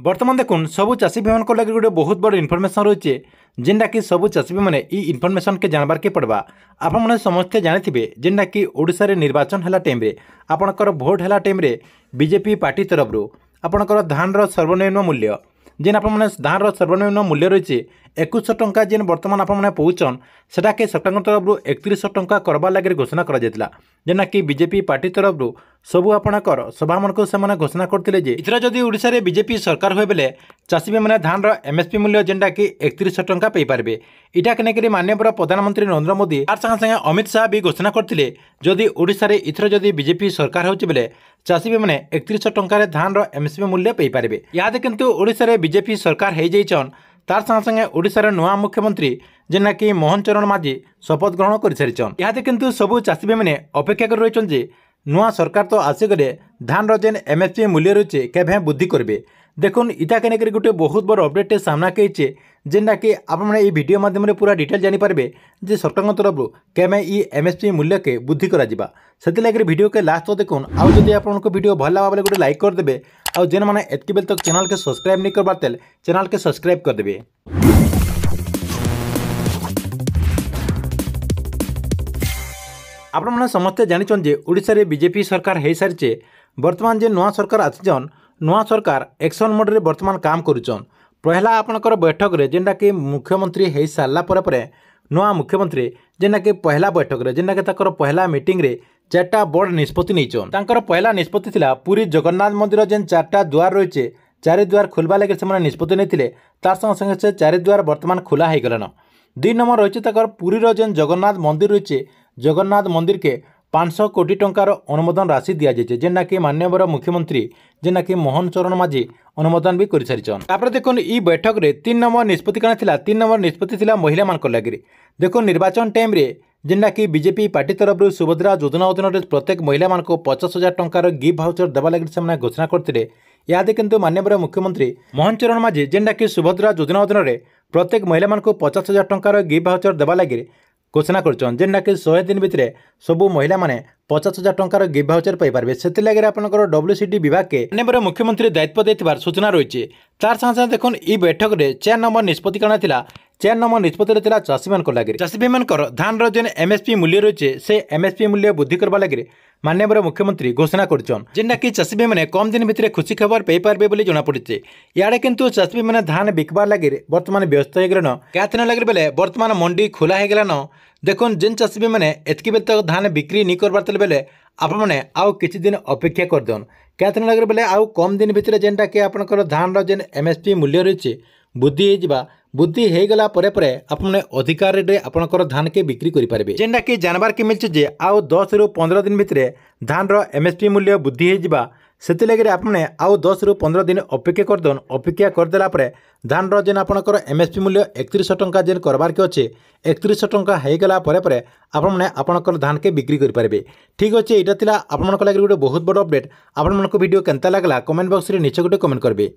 बर्तमान देखुन सबू चाषी भाई मान लगे गोटे बहुत बड़ इनफर्मेशन रही है जेनटा कि सबू चाषी भाई मैंने इनफर्मेशन के जानबार के पड़वा। आपने समस्ते जानी जेनटा कि ओडिशा रे निर्वाचन है टाइम आपणकर भोट है टाइम बीजेपी पार्टी तरफ आपणकर धान सर्वनिम्न मूल्य जेन आप धान सर्वनिम्न मूल्य रही 2100 टंका जेन बर्तमान आपने पहुँचन सेटा के सरकार तरफ 3100 टंका करवार लगे घोषणा करा कि बीजेपी पार्टी तरफ सबू आपणकर सभा मन को घोषणा करते इथर जदि ओडिशा रे बीजेपी सरकार हुए बेले चाषी मैंने धान एमएसपी मूल्य जेनटा कि 3100 टंका पाइपारे। इटा के लेकर माननीय प्रधानमंत्री नरेंद्र मोदी तार संगे संगे अमित शाह भी घोषणा करते जदि ओडिशा रे इथर जदि बीजेपी सरकार होची बेले चाषी मैंने 3100 टंकार धान एमएसपी मूल्य पाइपारे। याद किंतु ओडिशा रे बीजेपी सरकार हो जाइछन तार संगे संगे ओडिशा नुआ मुख्यमंत्री जेना कि मोहन चरण माझी शपथ ग्रहण कर सारिछन। याद किंतु सबू चाषी भाई मैंने अपेक्षा कर रही नुआ सरकार तो आसिगले धान जेन एमएसपी मूल्य रही केभे बुद्धि करेंगे। देखुन इटा के लेकर गोटे बहुत बड़ अपडेट सामना कही जेनटा कि आपने वीडियो माध्यम पूरा डिटेल जानीपारे जे सरकार तरफ केमे एमएसपी मूल्य के बुद्धि करा से वीडियो के लास्ट तो देखुन आउ जदि आपको वीडियो भल लगा गोटे लाइक करदे और जेन मैंने एतकी बेल तक चैनल के सब्सक्राइब नहीं करबार तेल चैनल के सब्सक्राइब करदे। आपने समस्ते जानिछन जे ओडिशा रे बीजेपी सरकार हो सारी बर्तमान जे नुआ सरकार आसीजन नुआ सरकार एक्शन मोड रे बर्तमान काम करुचन। पहला आपणकर बैठक रे जेनटा कि मुख्यमंत्री हो सारा पर नुआ मुख्यमंत्री जेनटा कि पहला बैठक रे जेनटा कि ताकर पहला मीटिंग रे 4टा बड़ निष्पत्ति नहीं। तांकर पहला निष्पत्ति थिला पुरी जगन्नाथ मंदिर जेन 4टा द्वार रही 4 द्वार खोलवा लगे से निष्पत्ति नहीं तार संगे संगे से 4 द्वार बर्तमान खोला हो गलान। 2 नंबर रही पुरीर जेन जगन्नाथ मंदिर रही जगन्नाथ मंदिर के 500 कोटी टंकार अनुमोदन राशि दि जाए जेना कि माननीय मुख्यमंत्री जेना कि मोहन चरण माझी अनुमोदन भी कर सारी। देखो ई बैठक रे 3 नंबर निष्पत्ति कण थिला 3 नंबर निष्पत्ति थिला महिला मान लगे। देखो निर्वाचन टाइम रे जेना कि बीजेपी पार्टी तरफ सुभद्रा योजना अधीन प्रत्येक महिला मान को 50,000 टंकार गिफ्ट भाउचर देवा लगे से घोषणा करते। याद किंतु माननीय मुख्यमंत्री मोहन चरण माझी जेना कि सुभद्रा योजना अधीन प्रत्येक महिला मान को 50,000 टंकार गिफ्ट भाउचर देवा लगे घोषणा करछन जेनटा कि 100 दिन भितर सबू महिला माने 50,000 टंकार गिफ्ट भाउचर पाइपारे। से आपनकर डब्ल्यूसीडी विभाग के माननीय मुख्यमंत्री दायित्व देथिबार सूचना रही। तार संगे देखुन ई बैठक रे 4 नंबर निष्पत्ति कण थिला 4 नंबर निष्पत्ति थिला चाषी मान लगे। चाषी भाई मानकर धान जेन एमएसपी मूल्य रही से एमएसपी मूल्य बुद्धि करबा लगे माननीय मुख्यमंत्री घोषणा करछन जेनटा कि चाषी भाई मैंने कम दिन भितर खुशी खबर पाइपारे बोली जना पड़े। याडे किंतु चाषी भाई मैंने धान बिकबार लगे बर्तमान व्यस्त हो गलन क्या दिन लगे बेले बर्तमान मंडी खोला हो गलान। देखुन जेन चाषी भाई मैंने एतकी बेल तक धान बिक्री नहीं करबार बेले आपने आउ किछि दिन अपेक्षा कर दियन क्या दिन लगे बेले आउ कम दिन भितर जेनटा कि आपनकर धान जेन एमएसपी मूल्य रही बुद्धि हो बुद्धि हो गला परे आपने अधिकार रे आपनकर धान के बिक्री करि पारबे। जेनटा कि जानबार के मिलছে जे आउ 10 रु 15 दिन भितर धान एमएसपी मूल्य बुद्धि हो से लगे आपने आउ 10 रु 15 दिन अपेक्षा कर दन। अपेक्षा करदेला धान जेन आपनकर एमएसपी मूल्य 3100 टंका जेन करबार के अच्छे 3100 टंका हो गला परे आपने आपनकर धान के बिक्री करि पारबे। ठीक अच्छे यहाँ थिला आपनकर लगे गोटे बहुत बड़ अपडेट। आपन वीडियो केनता लागला कमेंट बॉक्स रे नीचे गोटे कमेंट करबे।